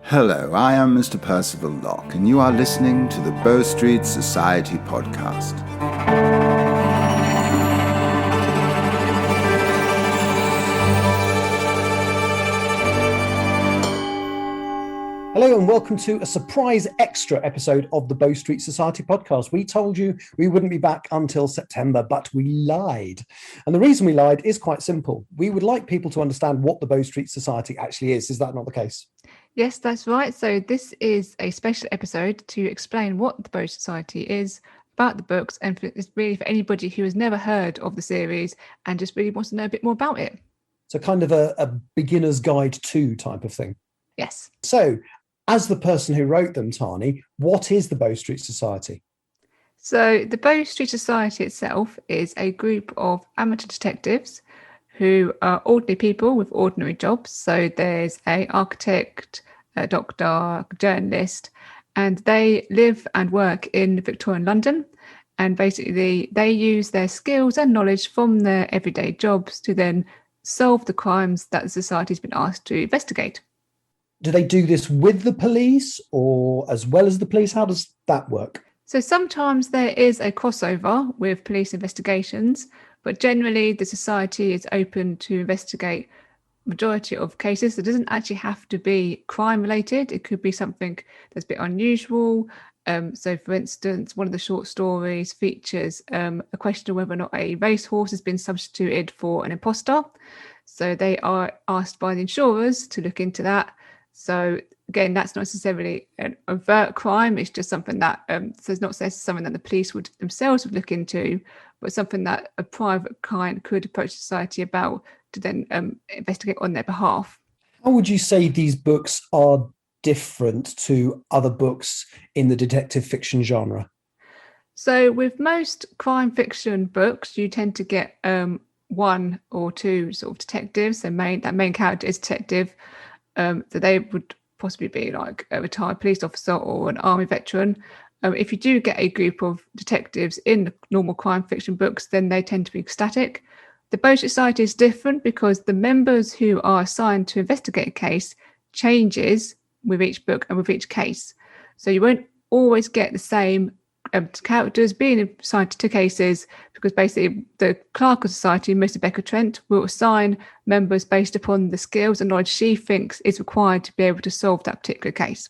Hello, I am Mr. Percival Locke, and you are listening to the Bow Street Society podcast. Hello and welcome to a surprise extra episode of the Bow Street Society podcast. We told you we wouldn't be back until September, but we lied. And the reason we lied is quite simple. We would like people to understand what the Bow Street Society actually is. Is that not the case? Yes, that's right. So this is a special episode to explain what the Bow Society is, about the books, and it's really for anybody who has never heard of the series and just really wants to know a bit more about it. So kind of a beginner's guide to type of thing. Yes. So as the person who wrote them, Tani, what is the Bow Street Society? So the Bow Street Society itself is a group of amateur detectives who are ordinary people with ordinary jobs. So there's an architect, a doctor, a journalist, and they live and work in Victorian London. And basically they use their skills and knowledge from their everyday jobs to then solve the crimes that the society's been asked to investigate. Do they do this with the police or as well as the police? How does that work? So sometimes there is a crossover with police investigations, but generally the society is open to investigate majority of cases. It doesn't actually have to be crime related. It could be something that's a bit unusual. So for instance, one of the short stories features a question of whether or not a racehorse has been substituted for an imposter. So they are asked by the insurers to look into that. So again, that's not necessarily an overt crime. It's just something that, so it's not necessarily something that the police would themselves would look into, but something that a private client could approach society about to then investigate on their behalf. How would you say these books are different to other books in the detective fiction genre? So with most crime fiction books, you tend to get one or two sort of detectives. So that main character is detective. So they would possibly be like a retired police officer or an army veteran. If you do get a group of detectives in the normal crime fiction books, then they tend to be static. The Bow Society is different because the members who are assigned to investigate a case changes with each book and with each case. So you won't always get the same characters being assigned to cases, because basically the clerk of society, Mr. Becker-Trent, will assign members based upon the skills and knowledge she thinks is required to be able to solve that particular case.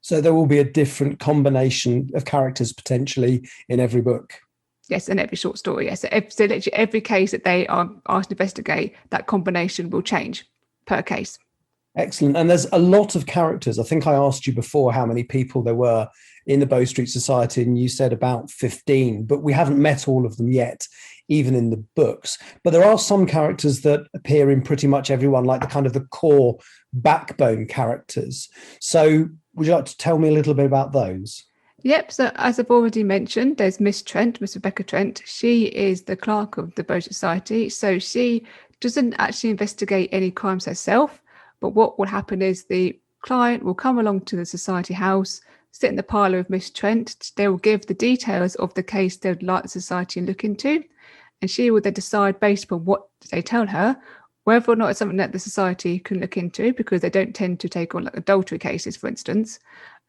So there will be a different combination of characters potentially in every book. Yes, and every short story. Yes, so literally every case that they are asked to investigate, that combination will change per case. Excellent. And there's a lot of characters. I think I asked you before how many people there were in the Bow Street Society, and you said about 15, but we haven't met all of them yet, even in the books. But there are some characters that appear in pretty much everyone, like the kind of the core backbone characters. So would you like to tell me a little bit about those? Yep, so as I've already mentioned, there's Miss Trent, Miss Rebecca Trent. She is the clerk of the Bow Society. So she doesn't actually investigate any crimes herself, but what will happen is the client will come along to the society house, sit in the parlour of Miss Trent. They will give the details of the case they would like the society to look into, and she will then decide based upon what they tell her whether or not it's something that the society can look into, because they don't tend to take on like adultery cases, for instance.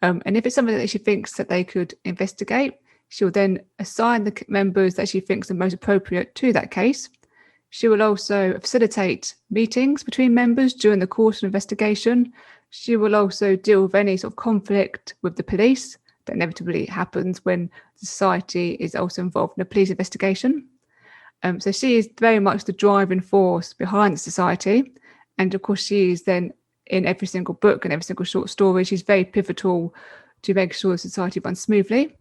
And if it's something that she thinks that they could investigate, she will then assign the members that she thinks are most appropriate to that case. She will also facilitate meetings between members during the course of investigation. She will also deal with any sort of conflict with the police that inevitably happens when the society is also involved in a police investigation. So she is very much the driving force behind the society. And of course, she is then in every single book and every single short story. She's very pivotal to make sure the society runs smoothly.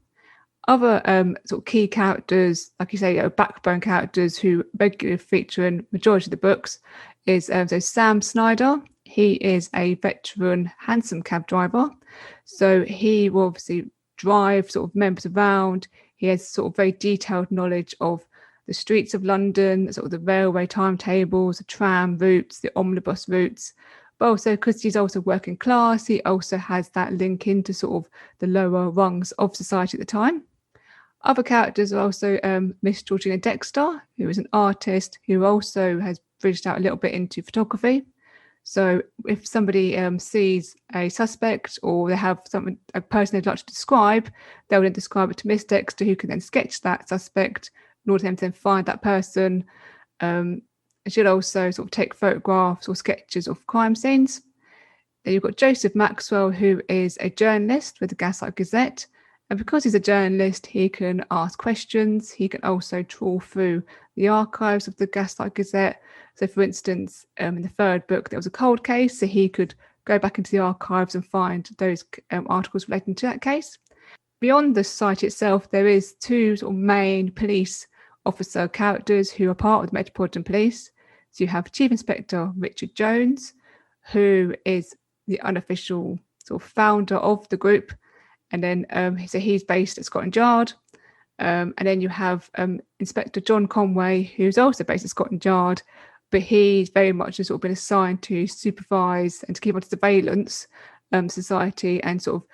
Other sort of key characters, like you say, backbone characters who regularly feature in majority of the books is so Sam Snyder. He is a veteran hansom cab driver. So he will obviously drive sort of members around. He has sort of very detailed knowledge of the streets of London, sort of the railway timetables, the tram routes, the omnibus routes. But also because he's also working class, he also has that link into sort of the lower rungs of society at the time. Other characters are also Miss Georgina Dexter, who is an artist who also has bridged out a little bit into photography. So if somebody sees a suspect or they have a person they'd like to describe, they'll then describe it to Miss Dexter, who can then sketch that suspect in order for them to then find that person. She'll also sort of take photographs or sketches of crime scenes. Then you've got Joseph Maxwell, who is a journalist with the Gaslight Gazette. And because he's a journalist, he can ask questions. He can also trawl through the archives of the Gaslight Gazette. So, for instance, in the third book, there was a cold case, so he could go back into the archives and find those articles relating to that case. Beyond the society itself, there is two sort of main police officer characters who are part of the Metropolitan Police. So you have Chief Inspector Richard Jones, who is the unofficial sort of founder of the group. And then so he's based at Scotland Yard. And then you have Inspector John Conway, who's also based at Scotland Yard, but he's very much sort of been assigned to supervise and to keep on surveillance society and sort of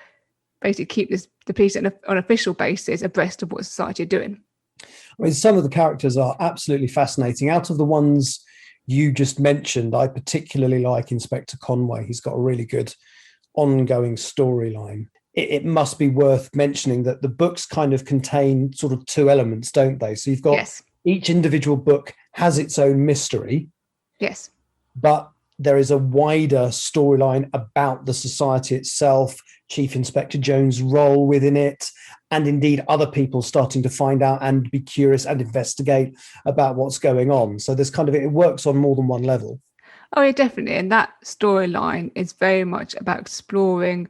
basically keep the police on an official basis abreast of what society are doing. I mean, some of the characters are absolutely fascinating. Out of the ones you just mentioned, I particularly like Inspector Conway. He's got a really good ongoing storyline. It must be worth mentioning that the books kind of contain sort of two elements, don't they? So you've got each individual book has its own mystery. Yes. But there is a wider storyline about the society itself, Chief Inspector Jones' role within it, and indeed other people starting to find out and be curious and investigate about what's going on. So there's kind of, it works on more than one level. Oh, yeah, definitely. And that storyline is very much about exploring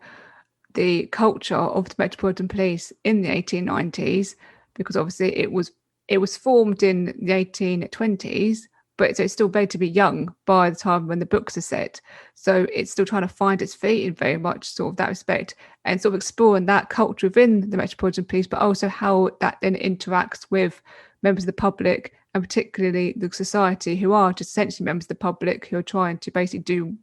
the culture of the Metropolitan Police in the 1890s, because obviously it was formed in the 1820s, but so it's still relatively young by the time when the books are set. So it's still trying to find its feet in very much sort of that respect, and sort of exploring that culture within the Metropolitan Police, but also how that then interacts with members of the public, and particularly the society, who are just essentially members of the public who are trying to basically do,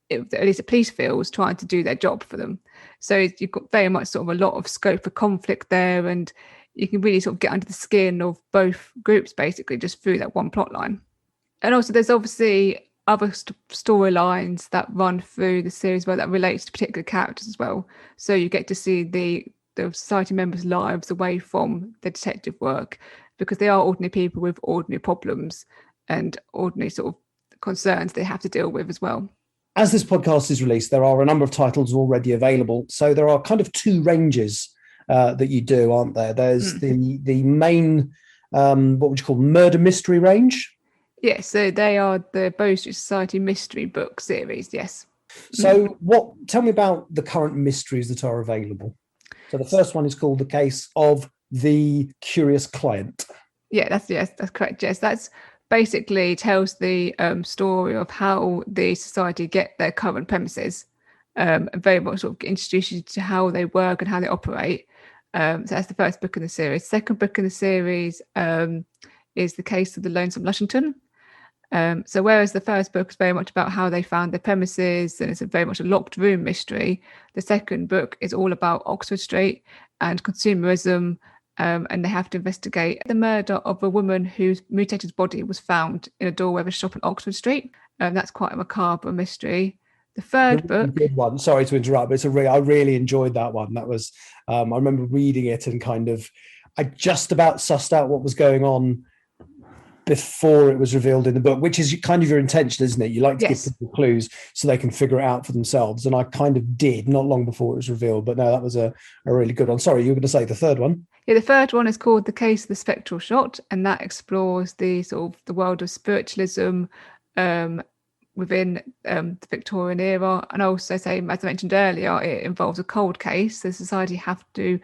at least the police feels, trying to do their job for them. So you've got very much sort of a lot of scope for conflict there, and you can really sort of get under the skin of both groups basically just through that one plot line. And also there's obviously other storylines that run through the series where that relates to particular characters as well. So you get to see the society members' lives away from the detective work, because they are ordinary people with ordinary problems and ordinary sort of concerns they have to deal with as well. As this podcast is released, there are a number of titles already available. So there are kind of two ranges that you do, aren't there? There's the main, what would you call, murder mystery range? Yes, so they are the Bow Street Society mystery book series, yes. So tell me about the current mysteries that are available. So the first one is called The Case of the Curious Client. Yeah, that's correct, Jess. That's basically tells the story of how the society get their current premises, and very much sort of introduces you to how they work and how they operate. So that's the first book in the series. Second book in the series is The Case of the Lonesome Lushington. So whereas the first book is very much about how they found their premises and it's very much a locked room mystery, the second book is all about Oxford Street and consumerism, and they have to investigate the murder of a woman whose mutilated body was found in a doorway of a shop on Oxford Street. That's quite a macabre mystery. The third book, good one. Sorry to interrupt, but I really enjoyed that one. That was I remember reading it and kind of I just about sussed out what was going on before it was revealed in the book, which is kind of your intention, isn't it? You like to give people clues so they can figure it out for themselves. And I kind of did not long before it was revealed. But no, that was a really good one. Sorry, you were going to say the third one. Yeah, the third one is called The Case of the Spectral Shot, and that explores the sort of the world of spiritualism within the Victorian era. And also, as I mentioned earlier, it involves a cold case. The society have to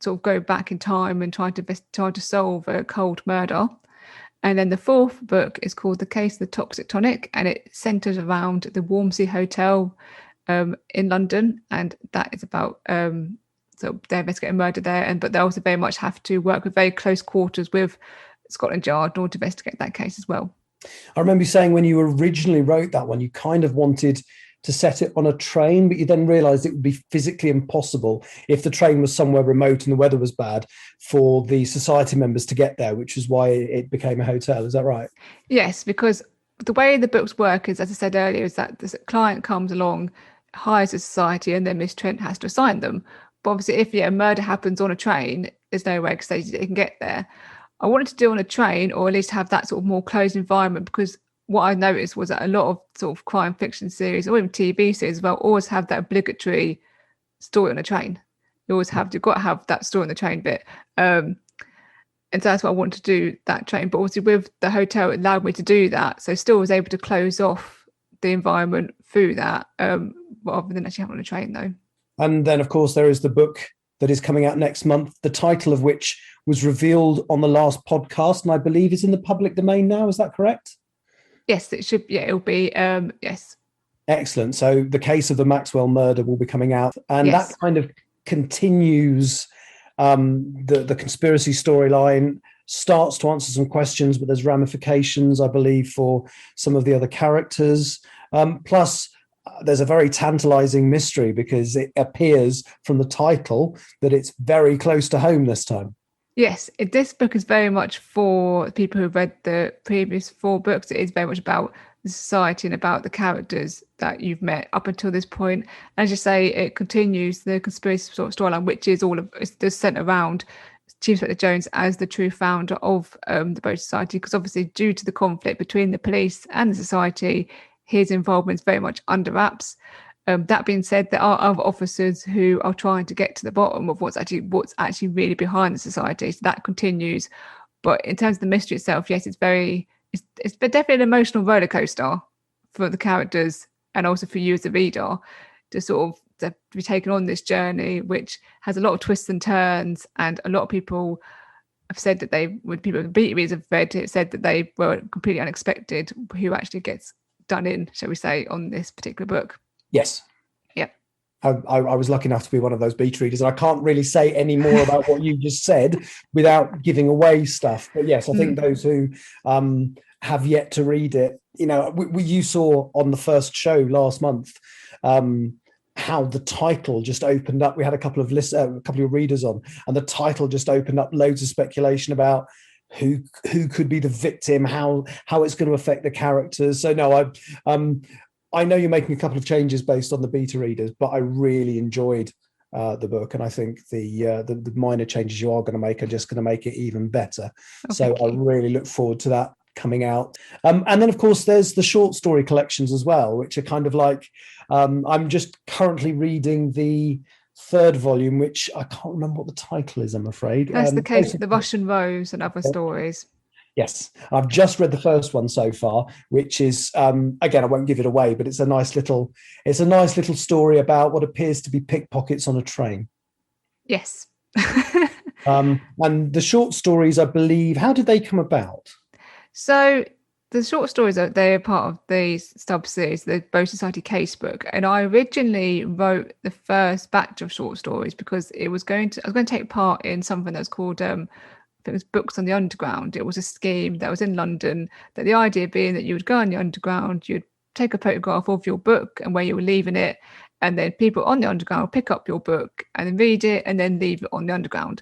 sort of go back in time and try to solve a cold murder. And then the fourth book is called The Case of the Toxic Tonic, and it centres around the Walmsley Hotel in London, and that is about so they investigate a murder there, but they also very much have to work with very close quarters with Scotland Yard in order to investigate that case as well. I remember you saying when you originally wrote that one, you kind of wanted to set it on a train, but you then realised it would be physically impossible if the train was somewhere remote and the weather was bad for the society members to get there, which is why it became a hotel. Is that right? Yes, because the way the books work is, as I said earlier, is that the client comes along, hires a society, and then Miss Trent has to assign them. But obviously, if a murder happens on a train, there's no way they can get there. I wanted to do on a train, or at least have that sort of more closed environment, because what I noticed was that a lot of sort of crime fiction series, or even TV series as well, always have that obligatory story on a train. You've got to have that story on the train bit. And so that's what I wanted to do, that train. But obviously with the hotel, it allowed me to do that. So still was able to close off the environment through that, rather than actually having on a train though. And then, of course, there is the book that is coming out next month, the title of which was revealed on the last podcast, and I believe is in the public domain now. Is that correct? Yes, it should. Yeah, it'll be. Yes. Excellent. So the case of the Maxwell murder will be coming out, and Yes. that kind of continues the conspiracy storyline, starts to answer some questions, but there's ramifications, I believe, for some of the other characters. Plus, there's a very tantalizing mystery because it appears from the title that it's very close to home this time. Yes, this book is very much for people who've read the previous 4 books. It is very much about the society and about the characters that you've met up until this point. As you say, it continues the conspiracy sort of storyline, which is it's centered around Chief Inspector Jones as the true founder of the Boat Society, because obviously due to the conflict between the police and the society, his involvement is very much under wraps. That being said, there are other officers who are trying to get to the bottom of what's actually really behind the society. So that continues. But in terms of the mystery itself, yes, it's definitely an emotional roller coaster for the characters and also for you as a reader to be taken on this journey, which has a lot of twists and turns. And a lot of people have said that beat readers have read it, said that they were completely unexpected who actually gets done in, shall we say, on this particular book. Yes. Yeah. I was lucky enough to be one of those beta readers, and I can't really say any more about what you just said without giving away stuff. But yes, I think those who have yet to read it, you saw on the first show last month how the title just opened up. We had a couple of readers on, and the title just opened up loads of speculation about who could be the victim, how it's going to affect the characters. So no, I know you're making a couple of changes based on the beta readers, but I really enjoyed the book, and I think the minor changes you are going to make are just going to make it even better. Oh, so I really look forward to that coming out. And then, of course, there's the short story collections as well, which are kind of like I'm just currently reading the 3rd volume, which I can't remember what the title is, I'm afraid. That's the case of the Russian Rose and other stories. Yes, I've just read the first one so far, which is again, I won't give it away, but it's a nice little story about what appears to be pickpockets on a train. Yes. And the short stories, I believe, how did they come about? So the short stories they're part of the sub-series, the Boat Society casebook, and I originally wrote the first batch of short stories because I was going to take part in something that was called it was Books on the Underground. It was a scheme that was in London, that the idea being that you would go on the underground, you'd take a photograph of your book and where you were leaving it, and then people on the underground would pick up your book and then read it and then leave it on the underground.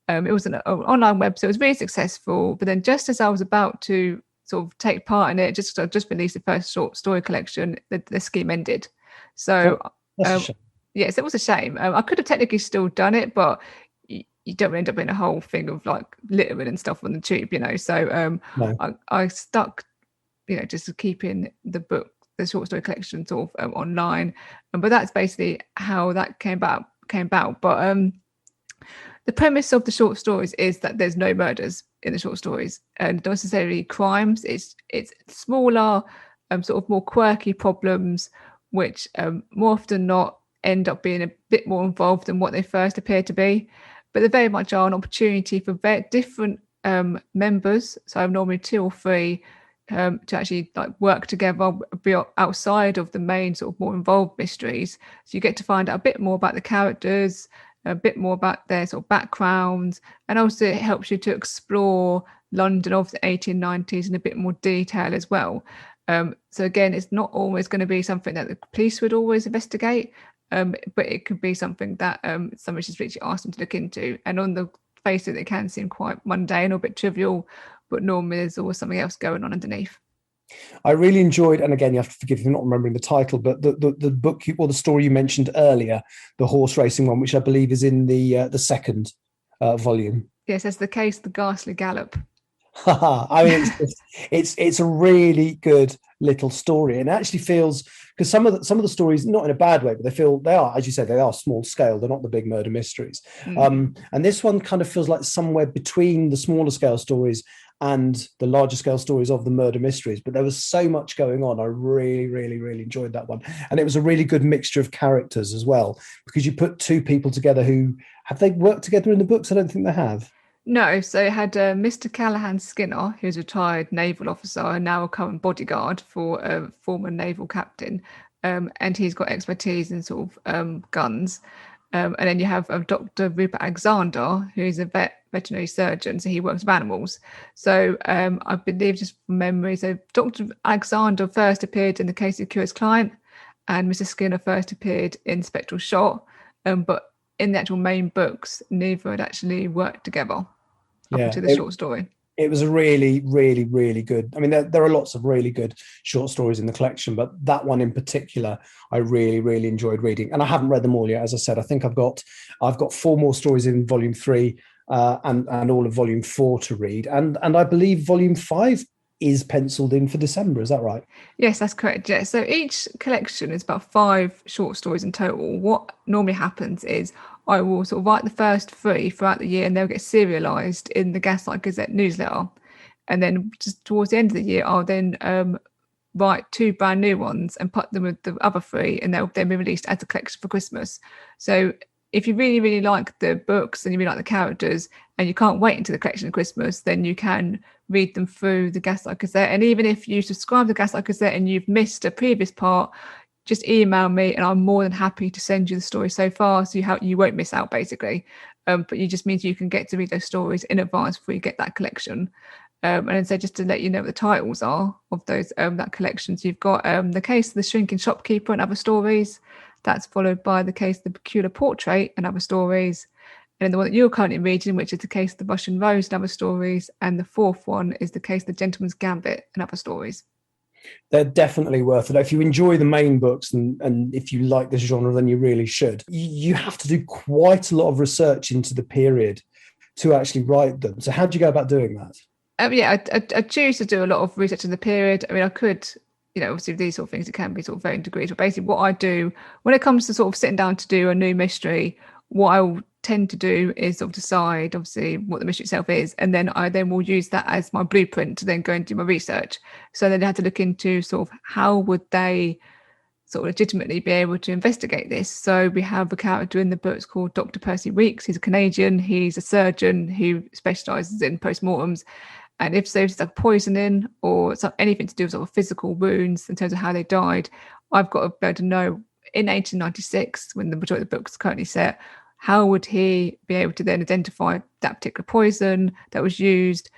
It was an online website. It was really successful, but then just as I was about to sort of take part in it, just released the first short story collection, the scheme ended. So yes, it was a shame. I could have technically still done it, but you don't end up in a whole thing of like littering and stuff on the tube, So no. I stuck, just keeping the book, the short story collection sort of online. But that's basically how that came about. But the premise of the short stories is that there's no murders in the short stories and not necessarily crimes. It's smaller, sort of more quirky problems, which more often not end up being a bit more involved than what they first appear to be. But they very much are an opportunity for very different members. So I'm normally 2 or 3 to actually like work together, be outside of the main sort of more involved mysteries. So you get to find out a bit more about the characters, a bit more about their sort of backgrounds, and also it helps you to explore London of the 1890s in a bit more detail as well. So again, it's not always going to be something that the police would always investigate. But it could be something that somebody just literally asked them to look into. And on the face of it, it can seem quite mundane or a bit trivial, but normally there's always something else going on underneath. I really enjoyed, and again, you have to forgive me for not remembering the title, but the book or the story you mentioned earlier, the horse racing one, which I believe is in the second volume. Yes, that's the case, the ghastly gallop. I mean, it's a really good little story, and it actually feels, because some of the stories, not in a bad way, but they are, as you said, they are small scale. They're not the big murder mysteries. And this one kind of feels like somewhere between the smaller scale stories and the larger scale stories of the murder mysteries. But there was so much going on. I really, really, really enjoyed that one, and it was a really good mixture of characters as well, because you put two people together who have they worked together in the books? I don't think they have. No, so it had Mr. Callahan Skinner, who's a retired naval officer and now a current bodyguard for a former naval captain. And he's got expertise in sort of guns. And then you have Dr. Rupert Alexander, who's a veterinary surgeon, so he works with animals. So I believe, just from memory, so Dr. Alexander first appeared in The Case of Curious Client, and Mr. Skinner first appeared in Spectral Shot. But in the actual main books, neither had actually worked together up Yeah, until the short story. it was a really, really, really good. I mean, there are lots of really good short stories in the collection, but that one in particular, I really, really enjoyed reading. And I haven't read them all yet. As I said, I think I've got four more stories in volume 3, and all of volume 4 to read. And I believe volume 5 is penciled in for December. Is that right? Yes, that's correct. Yeah. So each collection is about 5 short stories in total. What normally happens is I will sort of write the first 3 throughout the year, and they'll get serialized in the Gaslight Gazette newsletter. And then just towards the end of the year, I'll then write 2 brand new ones and put them with the other 3, and they'll then be released as a collection for Christmas. So if you really, really like the books and you really like the characters and you can't wait until the collection of Christmas, then you can read them through the Gaslight Gazette. And even if you subscribe to the Gaslight Gazette and you've missed a previous part, just email me and I'm more than happy to send you the story so far, so you won't miss out, basically. But it just means you can get to read those stories in advance before you get that collection. And then, so just to let you know what the titles are of those that collection. So you've got The Case of the Shrinking Shopkeeper and Other Stories. That's followed by The Case of the Peculiar Portrait and Other Stories. And then the one that you're currently reading, which is The Case of the Russian Rose and Other Stories. And the 4th one is The Case of the Gentleman's Gambit and Other Stories. They're definitely worth it. If you enjoy the main books and if you like this genre, then you really should. You have to do quite a lot of research into the period to actually write them. So how do you go about doing that? I choose to do a lot of research in the period. I mean, I could, obviously with these sort of things, it can be sort of varying degrees. But basically what I do when it comes to sort of sitting down to do a new mystery, what I will tend to do is sort of decide, obviously, what the mystery itself is. And then I will use that as my blueprint to then go and do my research. So then I had to look into sort of how would they sort of legitimately be able to investigate this. So we have a character in the books called Dr. Percy Weeks. He's a Canadian. He's a surgeon who specialises in postmortems. And if so, it's like poisoning or anything to do with sort of physical wounds in terms of how they died, I've got to be able to know in 1896, when the majority of the book is currently set, how would he be able to then identify that particular poison that was used?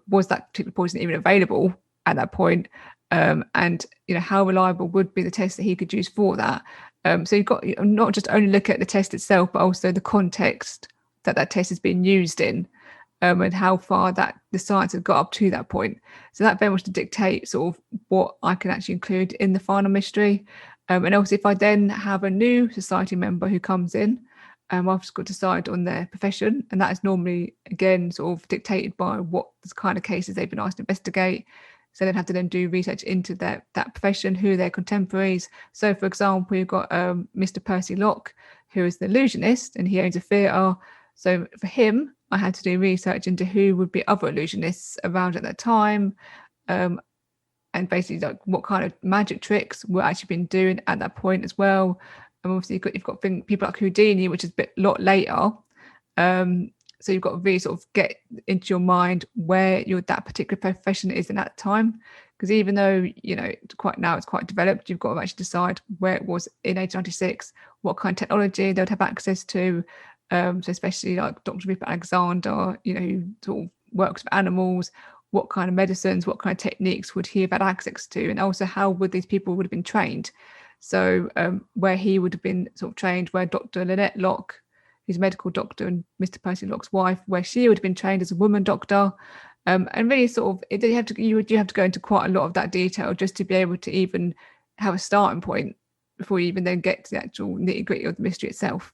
Was that particular poison even available at that point? And how reliable would be the test that he could use for that? So you've got not just only look at the test itself, but also the context that test has been used in. And how far that the science has got up to that point. So that very much to dictate sort of what I can actually include in the final mystery. And also if I then have a new society member who comes in, I've just got to decide on their profession. And that is normally, again, sort of dictated by what kind of cases they've been asked to investigate. So they'd have to then do research into that profession, who are their contemporaries. So, for example, you've got Mr. Percy Locke, who is the illusionist, and he owns a theatre. So for him, I had to do research into who would be other illusionists around at that time, and basically like what kind of magic tricks were actually been doing at that point as well. And obviously you've got people like Houdini, which is a lot later. So you've got to really sort of get into your mind where that particular profession is in that time. Because even though, it's quite developed, you've got to actually decide where it was in 1896, what kind of technology they would have access to. So especially like Dr. Rupert Alexander, who sort of works with animals, what kind of medicines, what kind of techniques would he have had access to? And also how would these people would have been trained? So where he would have been sort of trained, where Dr. Lynette Locke, who's a medical doctor, and Mr. Percy Locke's wife, where she would have been trained as a woman doctor. And really sort of, you have to go into quite a lot of that detail just to be able to even have a starting point before you even then get to the actual nitty gritty of the mystery itself.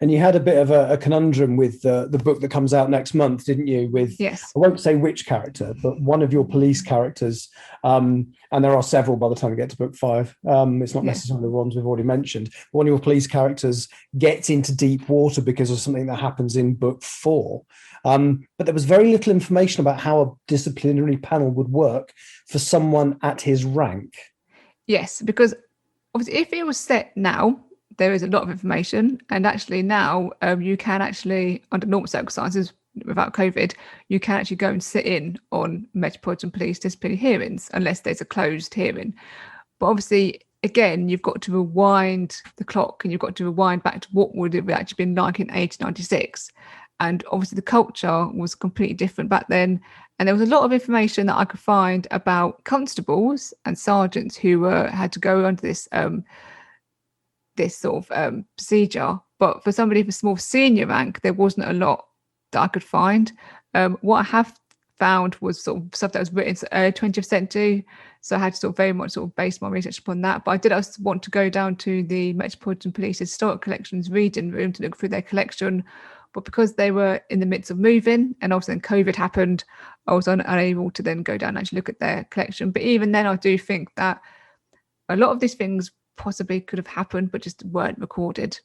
And you had a bit of a conundrum with the book that comes out next month, didn't you? With, yes, I won't say which character, but one of your police characters, and there are several by the time we get to book 5. It's not necessarily the ones we've already mentioned. One of your police characters gets into deep water because of something that happens in book 4. But there was very little information about how a disciplinary panel would work for someone at his rank. Yes, because obviously if it was set now, there is a lot of information, and actually now you can actually, under normal circumstances without COVID, you can actually go and sit in on Metropolitan Police disciplinary hearings unless there's a closed hearing. But obviously, again, you've got to rewind the clock, and you've got to rewind back to what would it have actually been like in 1896. And obviously the culture was completely different back then. And there was a lot of information that I could find about constables and sergeants who had to go under this sort of procedure. But for somebody with a small senior rank, there wasn't a lot that I could find. What I have found was sort of stuff that was written in the early 20th century. So I had to sort of very much sort of base my research upon that. But I did also want to go down to the Metropolitan Police Historic Collections reading room to look through their collection. But because they were in the midst of moving, and also then COVID happened, I was unable to then go down and actually look at their collection. But even then, I do think that a lot of these things possibly could have happened, but just weren't recorded.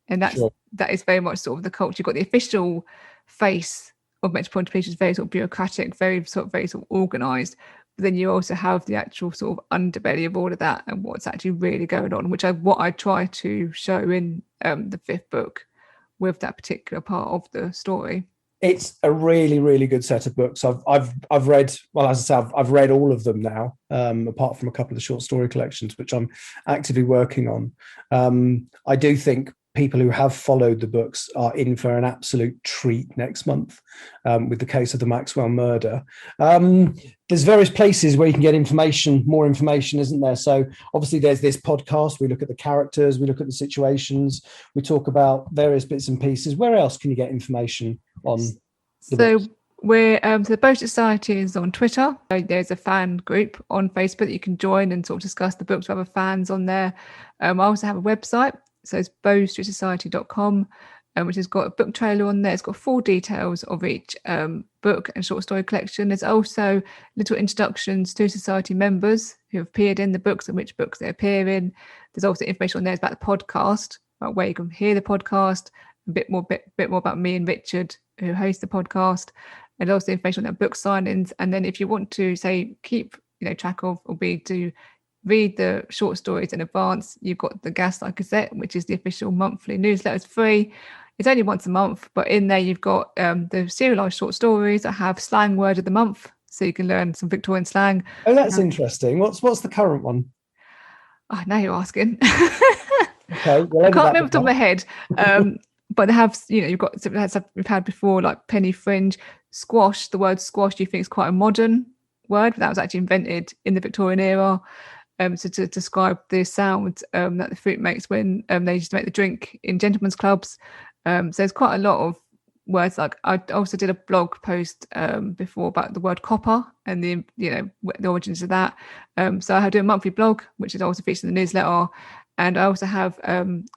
And that is very much sort of the culture. You've got the official face of Metropolitan Police, is very sort of bureaucratic, very sort of organised. But then you also have the actual sort of underbelly of all of that and what's actually really going on, what I try to show in the 5th book with that particular part of the story. It's a really, really good set of books. I've read, well, as I say, I've read all of them now, apart from a couple of short story collections, which I'm actively working on. I do think people who have followed the books are in for an absolute treat next month with the case of the Maxwell murder. There's various places where you can get more information, isn't there? So obviously there's this podcast. We look at the characters, we look at the situations, we talk about various bits and pieces. Where else can you get information on the books? The Boat Society is on Twitter. There's a fan group on Facebook that you can join and sort of discuss the books with other fans on there. I also have a website. So it's bowstreetsociety.com, which has got a book trailer on there. It's got full details of each book and short story collection. There's also little introductions to society members who have appeared in the books and which books they appear in. There's also information on there about the podcast, about where you can hear the podcast, a bit more about me and Richard, who host the podcast, and also information on their book signings. And then if you want to keep track of or to read the short stories in advance, you've got the Gaslight Gazette, which is the official monthly newsletter. It's free. It's only once a month, but in there you've got the serialized short stories. I have slang word of the month, so you can learn some Victorian slang. Oh, that's interesting. What's the current one? Oh, now you're asking. Okay, well, I can't remember off the top of my head. But they have, you've got stuff we've had before, like penny fringe, squash. The word squash, you think is quite a modern word, but that was actually invented in the Victorian era. So to describe the sound that the fruit makes when they used to make the drink in gentlemen's clubs. So there's quite a lot of words. Like I also did a blog post before about the word copper and the origins of that. So I do a monthly blog, which is also featured in the newsletter, and I also have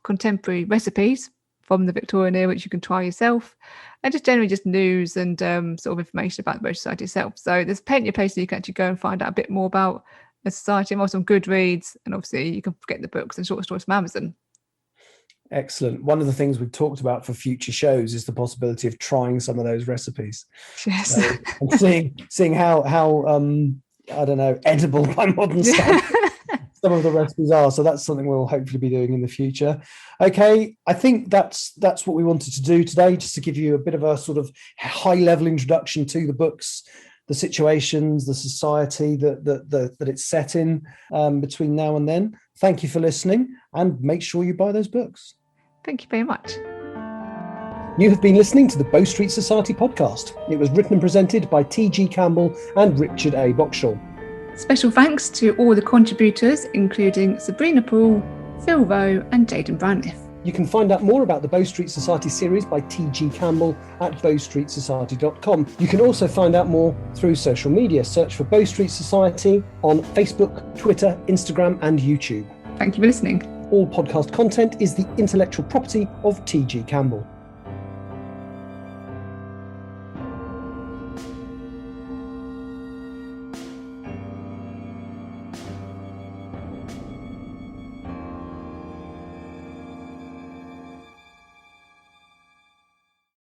contemporary recipes from the Victorian era, which you can try yourself, and just generally just news and sort of information about the Boat Society itself. So there's plenty of places you can actually go and find out a bit more about the society. I'm also on Goodreads, and obviously you can get the books and short stories from Amazon. Excellent. One of the things we've talked about for future shows is the possibility of trying some of those recipes. Yes. So, and seeing how I don't know, edible by modern standards some of the recipes are. So that's something we'll hopefully be doing in the future. Okay, I think that's what we wanted to do today, just to give you a bit of a sort of high-level introduction to the books, the situations, the society that it's set in between now and then. Thank you for listening, and make sure you buy those books. Thank you very much. You have been listening to the Bow Street Society podcast. It was written and presented by T.G. Campbell and Richard A. Boxshall. Special thanks to all the contributors, including Sabrina Poole, Phil Rowe and Jaden Braniff. You can find out more about the Bow Street Society series by T.G. Campbell at bowstreetsociety.com. You can also find out more through social media. Search for Bow Street Society on Facebook, Twitter, Instagram, and YouTube. Thank you for listening. All podcast content is the intellectual property of T.G. Campbell.